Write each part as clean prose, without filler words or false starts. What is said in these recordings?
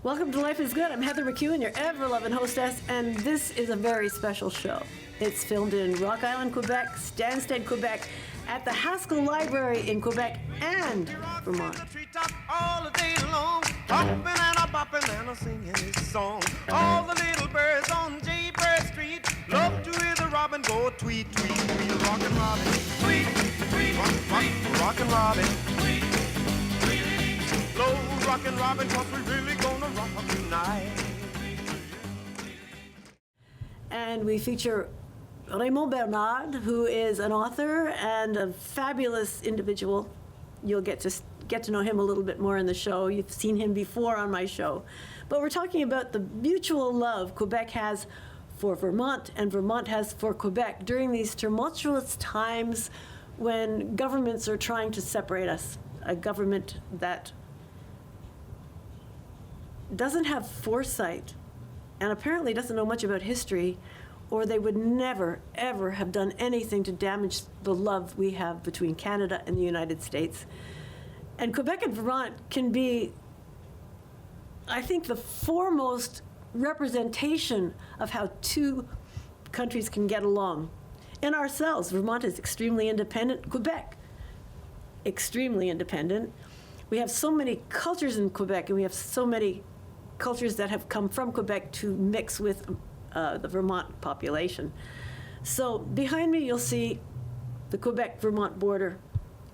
Welcome to Life is Good. I'm Heather McEwen, your ever-loving hostess, and this is a very special show. It's filmed in Rock Island, Quebec, Stansted, Quebec, at the Haskell Library in Quebec and Vermont. All the day long, hopping and a bopping and a singing his song. All the little birds on Jaybird Street love to hear the robin go tweet, tweet, tweet. Rockin' Robin, tweet, tweet, tweet. Rockin' Robin, tweet, tweet. Blow Rockin' Robin, 'cause we really gonna rock tonight. And we feature Raymond Bernard, who is an author and a fabulous individual. You'll get to know him a little bit more in the show. You've seen him before on my show. But we're talking about the mutual love Quebec has for Vermont and Vermont has for Quebec during these tumultuous times when governments are trying to separate us. A government that doesn't have foresight and apparently doesn't know much about history, or they would never, ever have done anything to damage the love we have between Canada and the United States. And Quebec and Vermont can be, I think, the foremost representation of how two countries can get along. In ourselves, Vermont is extremely independent. Quebec, extremely independent. We have so many cultures in Quebec, and we have so many cultures that have come from Quebec to mix with the Vermont population. So behind me, you'll see the Quebec-Vermont border,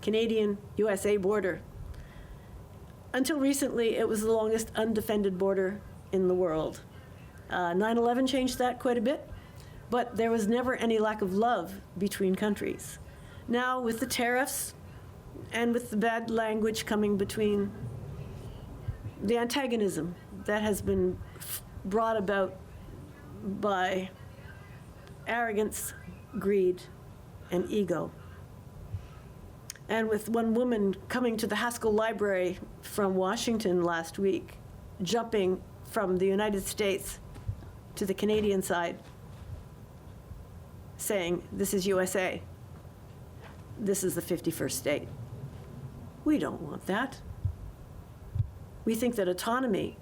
Canadian-USA border. Until recently, it was the longest undefended border in the world. 9/11 changed that quite a bit, but there was never any lack of love between countries. Now, with the tariffs and with the bad language coming between, the antagonism that has been brought about by arrogance, greed, and ego. And with one woman coming to the Haskell Library from Washington last week, jumping from the United States to the Canadian side, saying, "This is USA. This is the 51st state." We don't want that. We think that autonomy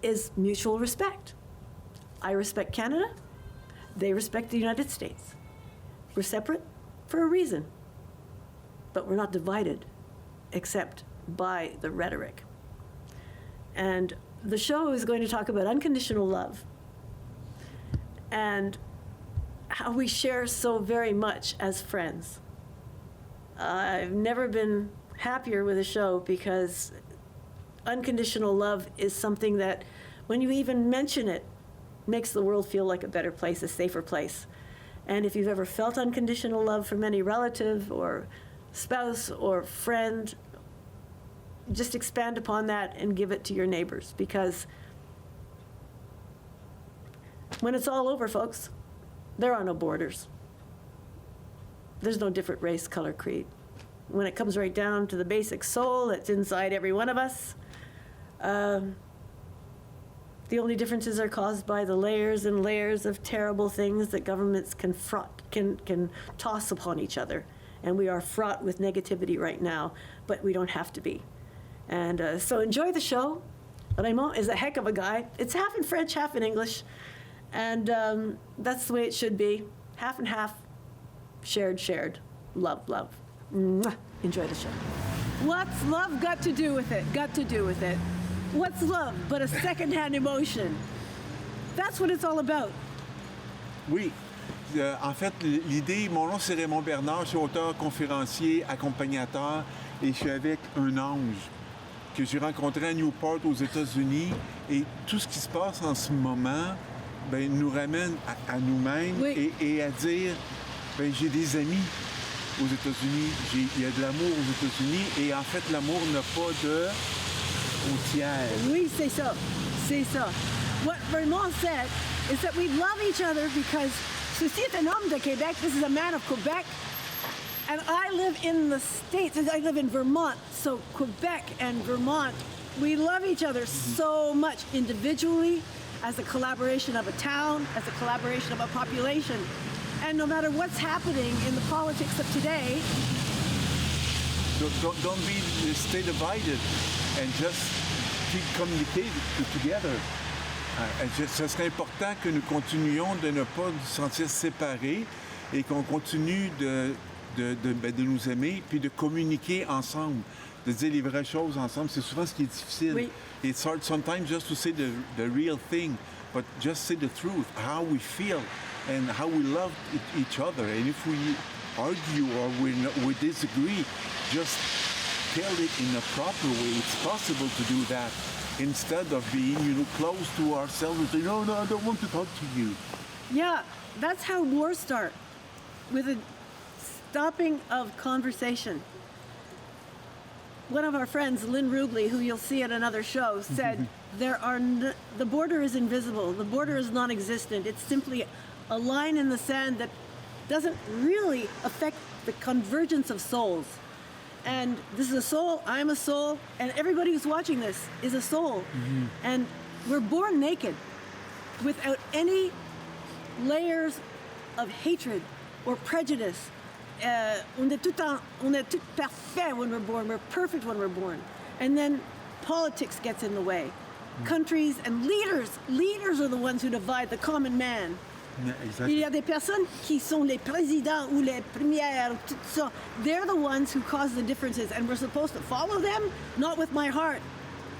is mutual respect. I respect Canada, they respect the United States. We're separate for a reason, but we're not divided except by the rhetoric. And the show is going to talk about unconditional love and how we share so very much as friends. I've never been happier with a show because unconditional love is something that, when you even mention it, makes the world feel like a better place, a safer place. And if you've ever felt unconditional love from any relative or spouse or friend, just expand upon that and give it to your neighbors, because when it's all over, folks, there are no borders. There's no different race, color, creed. When it comes right down to the basic soul that's inside every one of us, the only differences are caused by the layers and layers of terrible things that governments can toss upon each other. And we are fraught with negativity right now, but we don't have to be. And so enjoy the show. Raymond is a heck of a guy. It's half in French, half in English. And that's the way it should be. Half and half, shared. Love. Mwah. Enjoy the show. What's love got to do with it? What's love but a second-hand emotion? That's what it's all about. Oui. En fait, l'idée, mon nom c'est Raymond Bernard, je suis auteur, conférencier, accompagnateur et je suis avec un ange que j'ai rencontré à Newport aux États-Unis, et tout ce qui se passe en ce moment nous ramène à nous-mêmes, oui, et à dire j'ai des amis aux États-Unis, il y a de l'amour aux États-Unis, et en fait l'amour n'a pas de frontières. Oui, c'est ça. What Raymond said is that we love each other because ceci est un homme de Québec. This is a man of Quebec. And I live in the States. I live in Vermont. So Quebec and Vermont, we love each other so much individually, as a collaboration of a town, as a collaboration of a population. And no matter what's happening in the politics of today, don't stay divided and just keep communicating together. Ce serait important que nous continuions de ne pas nous sentir séparés et qu'on continue de nous aimer puis de communiquer ensemble, de dire les vraies choses ensemble. C'est souvent ce qui est difficile. Oui. It's hard sometimes just to say the real thing, but just say the truth, how we feel and how we love each other. And if we argue or we disagree, just tell it in a proper way. It's possible to do that instead of being, close to ourselves and saying, no, I don't want to talk to you. Yeah, that's how wars start, with a stopping of conversation. One of our friends, Lynn Rubley, who you'll see at another show, said the border is invisible. The border is non-existent. It's simply a line in the sand that doesn't really affect the convergence of souls. And this is a soul, I'm a soul, and everybody who's watching this is a soul. Mm-hmm. And we're born naked, without any layers of hatred or prejudice. On est tout parfait when we're born. We're perfect when we're born. And then politics gets in the way. Mm. Countries and leaders are the ones who divide the common man. Yeah, exactly. Il y a des personnes qui sont les présidents ou les premières, tout ça. They're the ones who cause the differences, and we're supposed to follow them, not with my heart.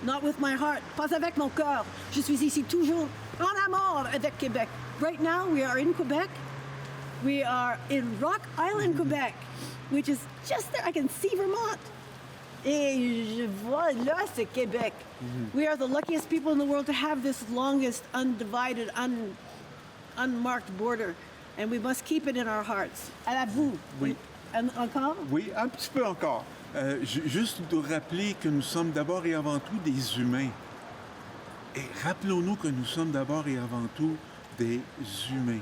Not with my heart. Pas avec mon cœur. Je suis ici toujours en amour avec Québec. Right now, we are in Quebec. We are in Rock Island, Quebec, which is just there. I can see Vermont. Et je vois là, c'est Québec. Mm-hmm. We are the luckiest people in the world to have this longest, undivided, unmarked border. And we must keep it in our hearts. À la boue. Oui. Encore? Oui, un petit peu encore. Juste de rappeler que nous sommes d'abord et avant tout des humains. Et rappelons-nous que nous sommes d'abord et avant tout des humains.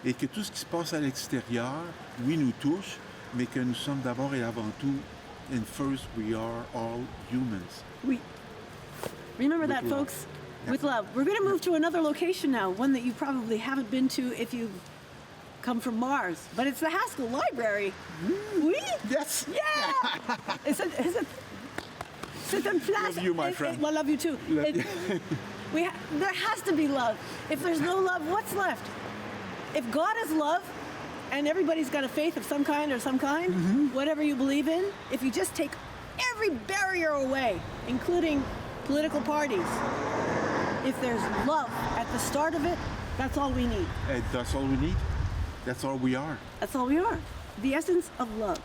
Et que tout ce qui se passe à l'extérieur, oui, nous touche, mais que nous sommes d'abord et avant tout, and first we are all humans. Oui. Remember that, folks? Yeah. With love. We're going to move to another location now, one that you probably haven't been to if you come from Mars. But it's the Haskell Library. Oui? Yes. Yeah! C'est une place. Love you, my friend. I love you too. There has to be love. If there's no love, what's left? If God is love, and everybody's got a faith of some kind, mm-hmm. whatever you believe in, if you just take every barrier away, including political parties, if there's love at the start of it, that's all we need. That's all we need. That's all we are. That's all we are. The essence of love.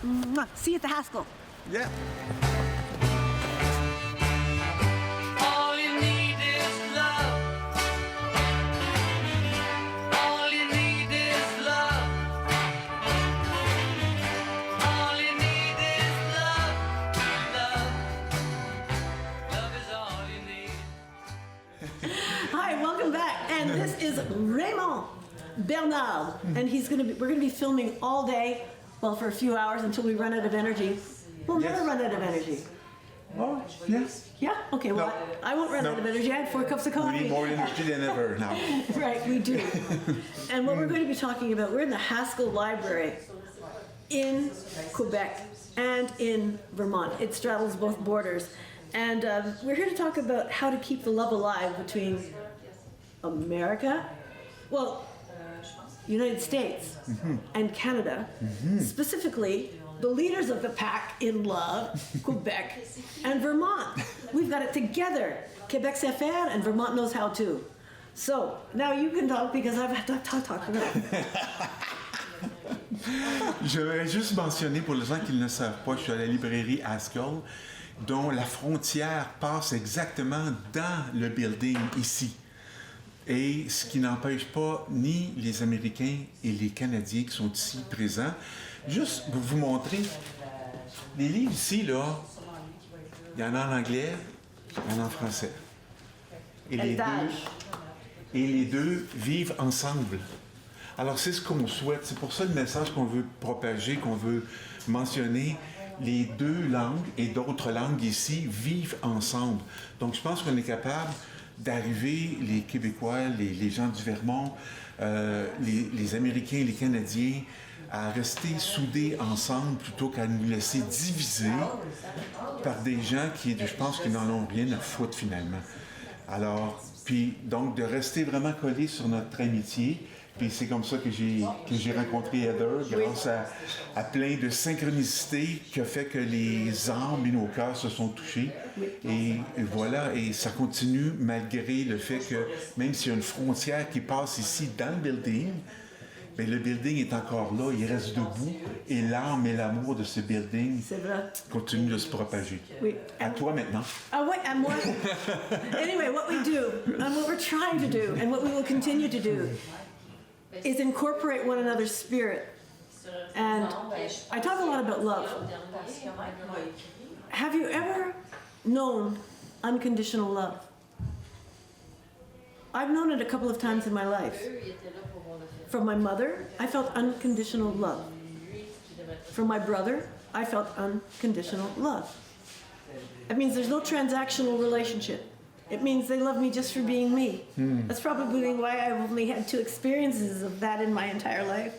Mwah. See you at the Haskell. Yeah. And this is Raymond Bernard, and we're gonna be filming all day, well, for a few hours until we run out of energy. We'll never run out of energy. Oh, yes. Yeah? Okay, well, No. I won't run out of energy. I had 4 cups of coffee. We need more energy than ever now. Right, we do. And what we're going to be talking about, we're in the Haskell Library in Quebec and in Vermont. It straddles both borders. And we're here to talk about how to keep the love alive between America, well, United States mm-hmm. and Canada, mm-hmm. specifically the leaders of the pack in love, Quebec and Vermont. We've got it together. Quebec sait faire and Vermont knows how to. So now you can talk because I've had to talk enough. Je vais juste mentionner pour les gens qui ne le savent pas, je suis à la librairie Haskell, dont la frontière passe exactement dans le building ici. Et ce qui n'empêche pas ni les Américains et les Canadiens qui sont ici présents. Juste pour vous montrer, les livres ici, là, il y en a en anglais, il y en a en français. Et les deux vivent ensemble. Alors c'est ce qu'on souhaite, c'est pour ça le message qu'on veut propager, qu'on veut mentionner. Les deux langues et d'autres langues ici vivent ensemble. Donc je pense qu'on est capable d'arriver, les Québécois, les gens du Vermont, les Américains, les Canadiens, à rester soudés ensemble plutôt qu'à nous laisser diviser par des gens qui, je pense, qui n'en ont rien à foutre finalement. Alors, puis donc de rester vraiment collés sur notre amitié. Puis c'est comme ça que j'ai rencontré Heather, grâce à plein de synchronicité qui a fait que les âmes et nos cœurs se sont touchés. Et voilà, et ça continue malgré le fait que même s'il y a une frontière qui passe ici dans le building, mais le building est encore là, il reste debout, et l'âme et l'amour de ce building continuent de se propager. Oui. À toi maintenant. Ah, wait, and what? Anyway, what we do, and what we're trying to do, and what we will continue to do, is incorporate one another's spirit. And I talk a lot about love. Have you ever known unconditional love? I've known it a couple of times in my life. From my mother, I felt unconditional love. From my brother, I felt unconditional love. That means there's no transactional relationship. It means they love me just for being me. That's probably why I've only had 2 experiences of that in my entire life,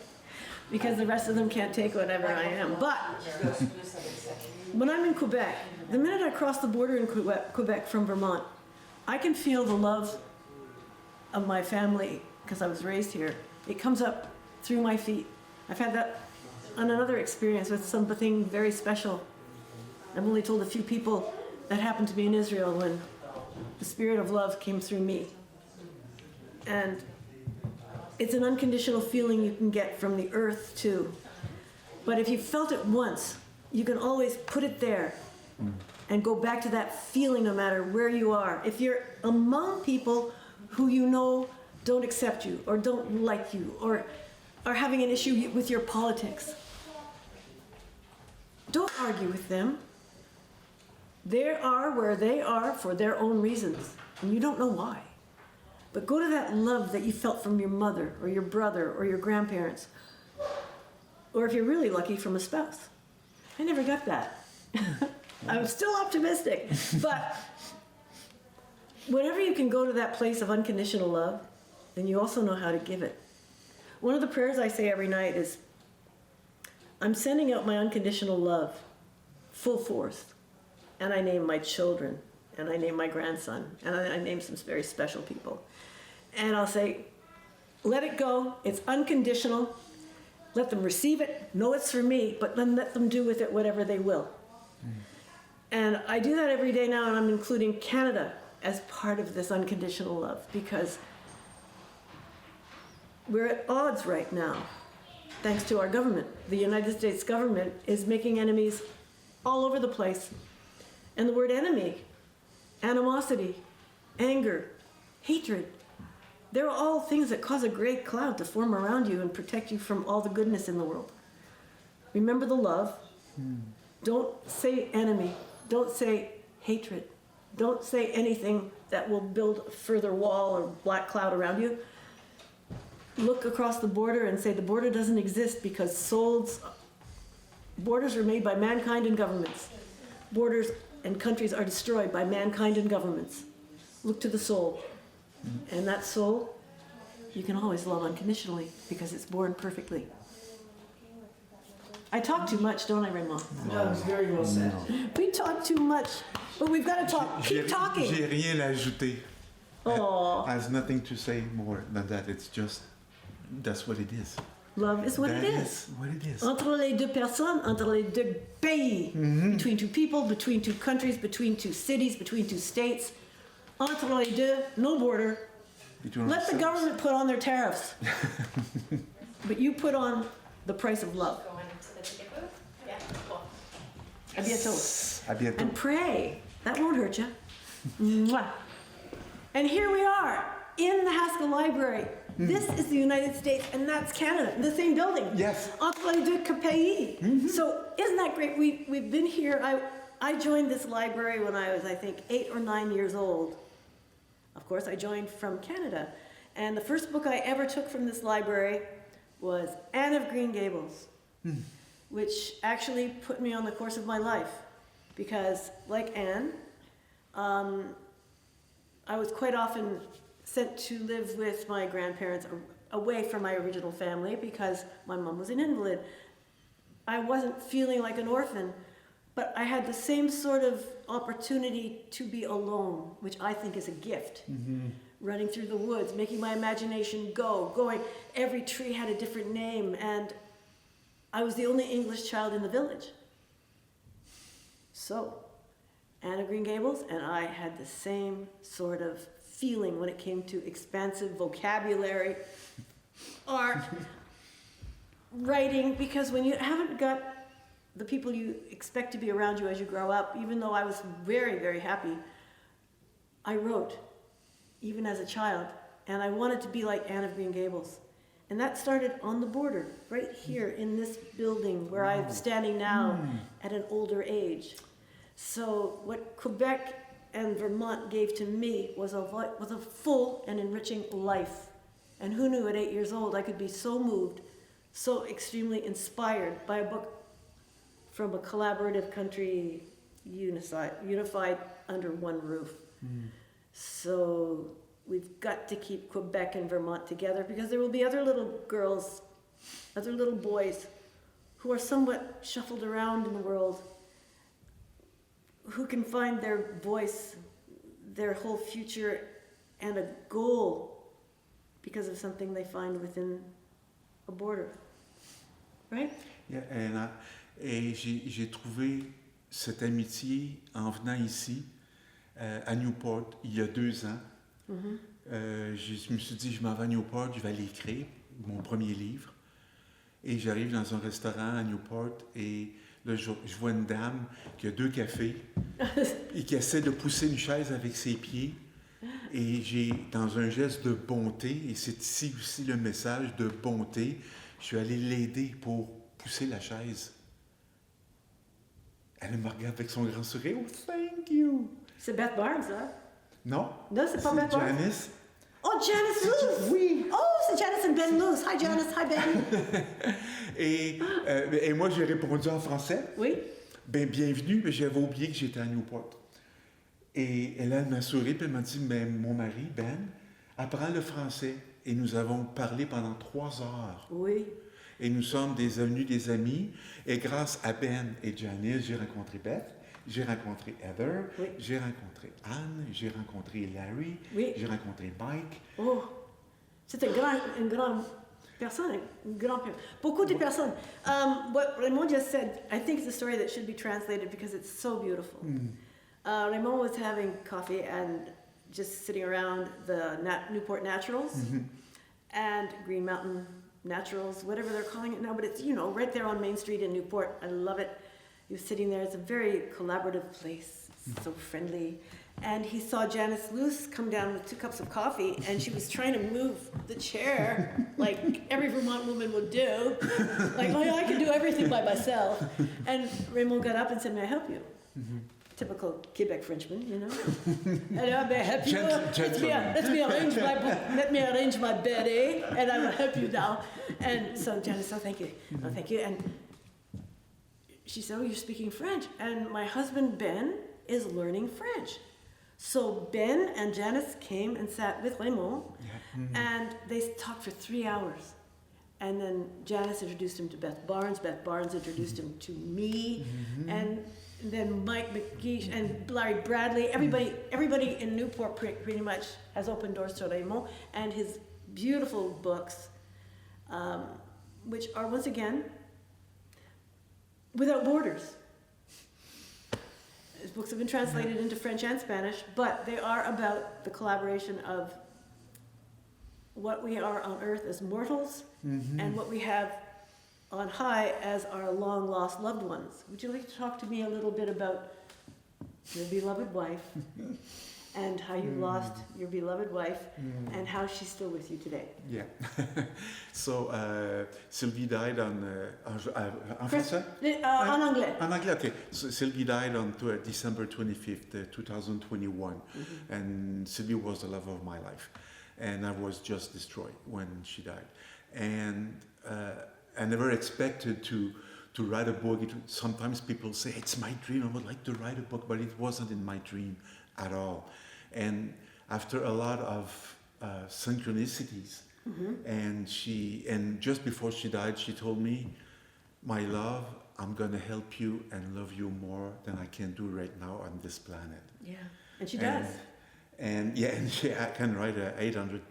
because the rest of them can't take whatever I am. But when I'm in Quebec, the minute I cross the border in Quebec from Vermont, I can feel the love of my family, because I was raised here. It comes up through my feet. I've had that on another experience with something very special. I've only told a few people that happened to me in Israel when the spirit of love came through me. And it's an unconditional feeling you can get from the earth too. But if you felt it once, you can always put it there and go back to that feeling no matter where you are. If you're among people who you know don't accept you or don't like you or are having an issue with your politics, don't argue with them. They are where they are for their own reasons, and you don't know why. But go to that love that you felt from your mother or your brother or your grandparents, or if you're really lucky, from a spouse. I never got that. I'm still optimistic, but whenever you can go to that place of unconditional love, then you also know how to give it. One of the prayers I say every night is, I'm sending out my unconditional love, full force. And I name my children, and I name my grandson, and I name some very special people. And I'll say, let it go, it's unconditional. Let them receive it, know it's for me, but then let them do with it whatever they will. And I do that every day now, and I'm including Canada as part of this unconditional love, because we're at odds right now, thanks to our government. The United States government is making enemies all over the place. And the word enemy, animosity, anger, hatred, they're all things that cause a great cloud to form around you and protect you from all the goodness in the world. Remember the love. Don't say enemy. Don't say hatred. Don't say anything that will build a further wall or black cloud around you. Look across the border and say the border doesn't exist because borders are made by mankind and governments. Borders and countries are destroyed by mankind and governments. Look to the soul. And that soul, you can always love unconditionally because it's born perfectly. I talk too much, don't I, Raymond? That was very well said. We talk too much, but we've got to talk. Keep talking. J'ai rien à ajouter. Oh, Has nothing to say more than that. It's just, that's what it is. love is what That it is. what it is. Entre les deux personnes, entre les deux pays, between 2 people, between 2 countries, between 2 cities, between 2 states, entre les deux, no border. Between Let the ourselves. government put on their tariffs, but you put on the price of love. À bientôt. À bientôt. And pray. That won't hurt you. Mwah. And here we are in the Haskell Library. This is the United States, and that's Canada, the same building. Yes. Entre les deux pays. So isn't that great? We've been here. I joined this library when I was, I think, 8 or 9 years old. Of course, I joined from Canada. And the first book I ever took from this library was Anne of Green Gables, which actually put me on the course of my life. Because, like Anne, I was quite often sent to live with my grandparents away from my original family because my mom was an invalid. I wasn't feeling like an orphan, but I had the same sort of opportunity to be alone, which I think is a gift. Running through the woods, making my imagination going. Every tree had a different name, and I was the only English child in the village. So, Anna Green Gables and I had the same sort of feeling when it came to expansive vocabulary, art, writing, because when you haven't got the people you expect to be around you as you grow up, even though I was very, very happy, I wrote, even as a child, and I wanted to be like Anna Green Gables. And that started on the border, right here in this building where I'm standing now at an older age. So what Quebec and Vermont gave to me was a full and enriching life. And who knew at 8 years old I could be so moved, so extremely inspired by a book from a collaborative country unified under one roof. So we've got to keep Quebec and Vermont together because there will be other little girls, other little boys who are somewhat shuffled around in the world, who can find their voice, their whole future, and a goal because of something they find within a border. Right? Yeah, et j'ai trouvé cette amitié en venant ici, à Newport, il y a 2 ans. Je me suis dit, je m'en vais à Newport, je vais aller écrire mon premier livre. Et j'arrive dans un restaurant à Newport et là, je vois une dame qui a 2 cafés et qui essaie de pousser une chaise avec ses pieds. Et j'ai, dans un geste de bonté, et c'est ici aussi le message de bonté, je suis allé l'aider pour pousser la chaise. Elle me regarde avec son grand sourire. Oh, thank you! C'est Beth Barnes, hein? Non. Non, c'est pas Beth Barnes. Janice. Oh, Janice Luce! Oui! Oh, c'est Janice and Ben Luce. Hi, Janice. Hi, Ben. Et moi, j'ai répondu en français. Oui. Ben, bienvenue, mais j'avais oublié que j'étais à Newport. Et elle m'a souri, puis elle m'a dit, mais mon mari, Ben, apprend le français. Et nous avons parlé pendant 3 heures. Oui. Et nous sommes devenus des amis. Et grâce à Ben et Janice, j'ai rencontré Beth, j'ai rencontré Heather, Oui. j'ai rencontré Anne, j'ai rencontré Larry, Oui. j'ai rencontré Mike. Oh, c'est une grande personne, beaucoup de personnes. What Raymond just said, I think it's a story that should be translated because it's so beautiful. Raymond was having coffee and just sitting around the Newport Naturals and Green Mountain Naturals, whatever they're calling it now, but it's, you know, right there on Main Street in Newport. I love it. He was sitting there. It's a very collaborative place, so friendly. And he saw Janice Luce come down with 2 cups of coffee, and she was trying to move the chair like every Vermont woman would do. Like, oh yeah, I can do everything by myself. And Raymond got up and said, may I help you? Typical Quebec Frenchman, you know. And may I help you? Let me arrange my bed, eh? And I will help you now. And so Janice, oh, thank you. Oh, thank you. And she said, oh, you're speaking French. And my husband, Ben, is learning French. So Ben and Janice came and sat with Raymond, and they talked for 3 hours. And then Janice introduced him to Beth Barnes. Beth Barnes introduced him to me. And then Mike McGee and Larry Bradley. Everybody in Newport pretty much has opened doors to Raymond and his beautiful books, which are, once again, without borders. His books have been translated into French and Spanish, but they are about the collaboration of what we are on earth as mortals and what we have on high as our long-lost loved ones. Would you like to talk to me a little bit about your beloved wife and how you lost your beloved wife and how she's still with you today? Yeah. So, Sylvie died on français? En anglais. En anglais, okay. So Sylvie died on December 25th, 2021. And Sylvie was the love of my life. And I was just destroyed when she died. And I never expected to write a book. Sometimes people say, it's my dream, I would like to write a book, but it wasn't in my dream at all. And after a lot of synchronicities, And just before she died, she told me, "My love, I'm gonna help you and love you more than I can do right now on this planet." Yeah, and she does. And I can write 800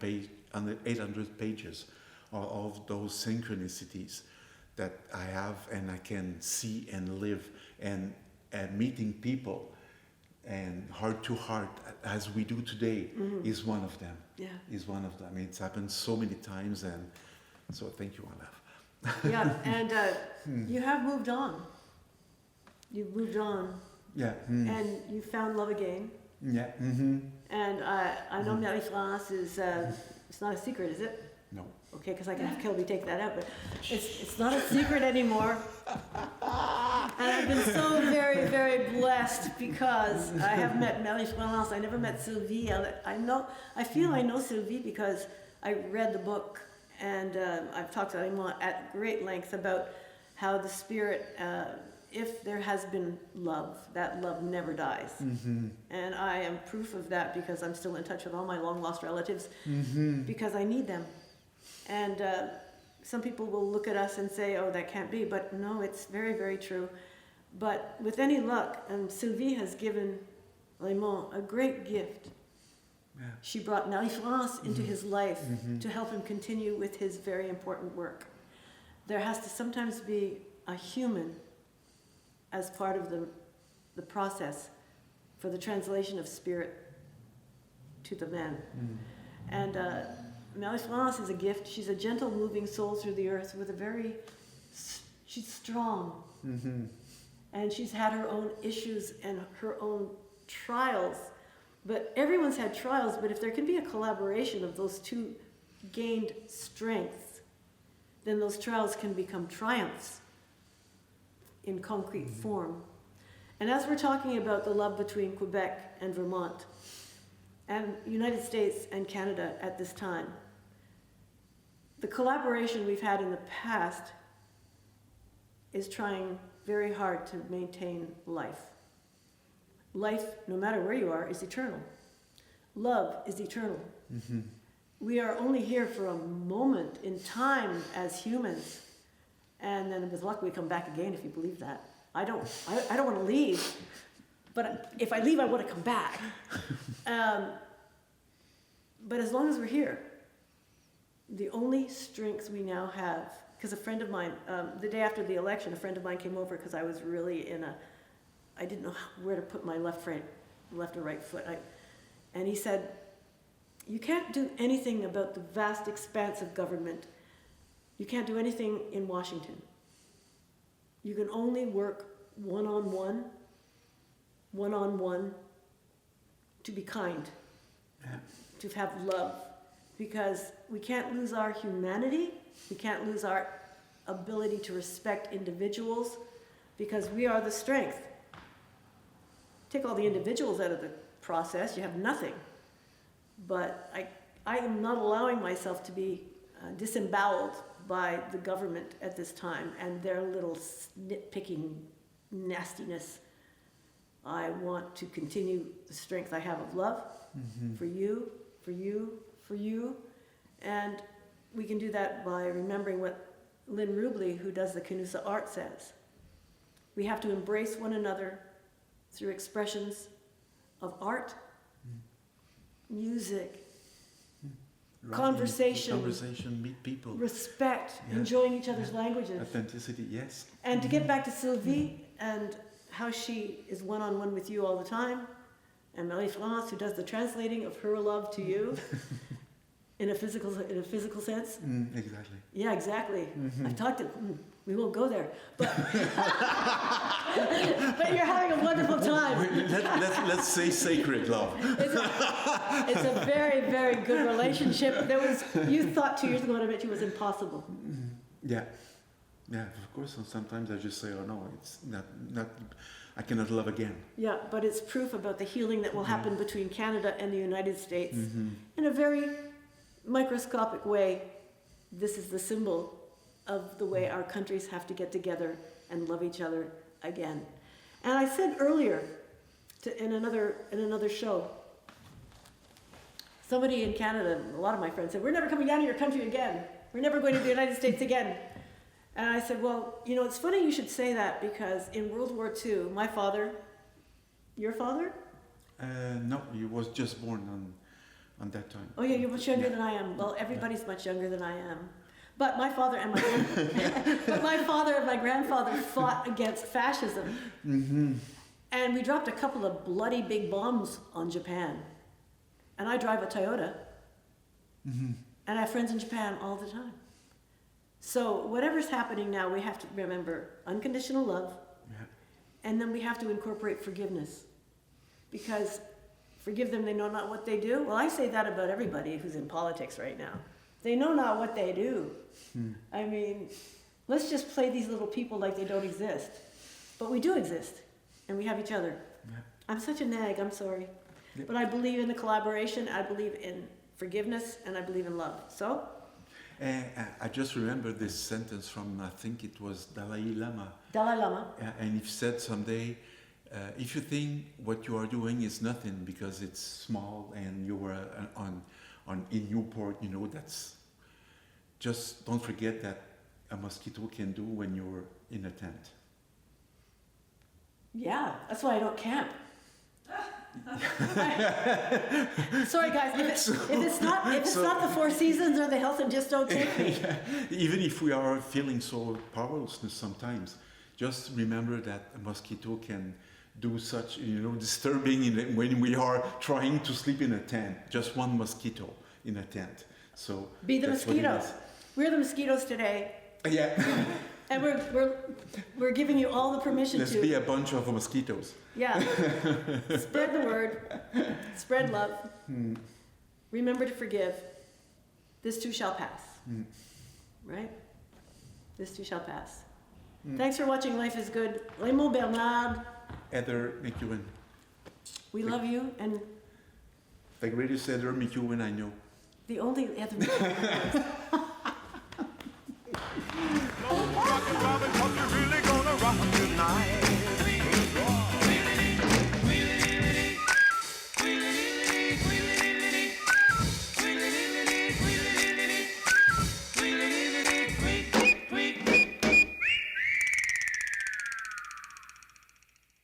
pages of those synchronicities that I have, and I can see and live, and meeting people and heart to heart as we do today is one of them. Yeah. Is one of them. It's happened so many times, and so thank you, Olaf. Yeah, and you have moved on. You've moved on, Yeah. and you found love again. Yeah. And I know Marie-France is, it's not a secret, is it? No. Okay, because I can have Kelby take that out, but it's not a secret anymore. And I've been so very, very blessed because I have met Marie-France. I never met Sylvie. I feel I know Sylvie because I read the book, and I've talked to Raymond at great length about how the spirit, if there has been love, that love never dies. And I am proof of that because I'm still in touch with all my long-lost relatives because I need them. And some people will look at us and say, "Oh, that can't be," but no, it's very, very true. But with any luck, Sylvie has given Raymond a great gift. Yeah. She brought Marie-France into his life to help him continue with his very important work. There has to sometimes be a human as part of the process for the translation of spirit to the man. And Marie-France is a gift. She's a gentle, moving soul through the earth with she's strong. And she's had her own issues and her own trials. But everyone's had trials, but if there can be a collaboration of those two gained strengths, then those trials can become triumphs in concrete form. And as we're talking about the love between Quebec and Vermont, and United States and Canada at this time, the collaboration we've had in the past is trying very hard to maintain life. Life, no matter where you are, is eternal. Love is eternal. We are only here for a moment in time as humans, and then with luck we come back again, if you believe that. I don't want to leave, but if I leave, I want to come back. But as long as we're here, the only strength we now have, because a friend of mine, the day after the election, a friend of mine came over because I was really I didn't know where to put my left or right foot. And he said, "You can't do anything about the vast expanse of government. You can't do anything in Washington. You can only work one-on-one, to be kind, to have love, because we can't lose our humanity, we can't lose our ability to respect individuals, because we are the strength. Take all the individuals out of the process, you have nothing. But I am not allowing myself to be disemboweled by the government at this time and their little nitpicking nastiness. I want to continue the strength I have of love for you, for you, for you. And we can do that by remembering what Lynn Rubley, who does the Canusa art, says. We have to embrace one another through expressions of art, music, conversation, meet people, respect, enjoying each other's languages, authenticity, yes. And to get back to Sylvie and how she is one-on-one with you all the time, and Marie-France, who does the translating of her love to you in a physical sense. Exactly. Yeah, exactly. I've talked to. We won't go there, but but you're having a wonderful time. Let's say sacred love. It's a very, very good relationship. You thought 2 years ago when I met you was impossible. Yeah, of course. And sometimes I just say, "Oh no, it's not. I cannot love again." Yeah, but it's proof about the healing that will happen between Canada and the United States in a very microscopic way. This is the symbol of the way our countries have to get together and love each other again. And I said earlier in another show, somebody in Canada, a lot of my friends said, we're never coming down to your country again. We're never going to the United States again. And I said, well, you know, it's funny you should say that because in World War II, my father, your father? No, he was just born on that time. Oh yeah, you're much younger than I am. Well, everybody's much younger than I am. But my father and my grandfather fought against fascism. Mm-hmm. And we dropped a couple of bloody big bombs on Japan. And I drive a Toyota. Mm-hmm. And I have friends in Japan all the time. So whatever's happening now, we have to remember unconditional love. Yeah. And then we have to incorporate forgiveness. Because forgive them, they know not what they do. Well, I say that about everybody who's in politics right now. They know not what they do. I mean, let's just play these little people like they don't exist. But we do exist, and we have each other. Yeah. I'm such a nag, I'm sorry. Yeah. But I believe in the collaboration, I believe in forgiveness, and I believe in love. So? I just remember this sentence from, I think it was Dalai Lama. Dalai Lama. And he said someday, if you think what you are doing is nothing because it's small and you were in Newport, you know, that's just don't forget that a mosquito can do when you're in a tent. Yeah, that's why I don't camp. Sorry guys, if it's not the Four Seasons or the Hilton, just don't take me. Yeah. Even if we are feeling so powerlessness sometimes, just remember that a mosquito can do such, you know, disturbing when we are trying to sleep in a tent. Just one mosquito in a tent. So be the that's what it mosquito. is. We're the mosquitoes today. Yeah. And we're giving you all the permission Let's to. be a bunch of mosquitoes. Yeah. Spread the word. Spread love. Remember to forgive. This too shall pass. Right? This too shall pass. Thanks for watching Life is Good. Raymond, Bernard. Heather McEwen. We love you, and The greatest Heather McEwen I know. the only Heather.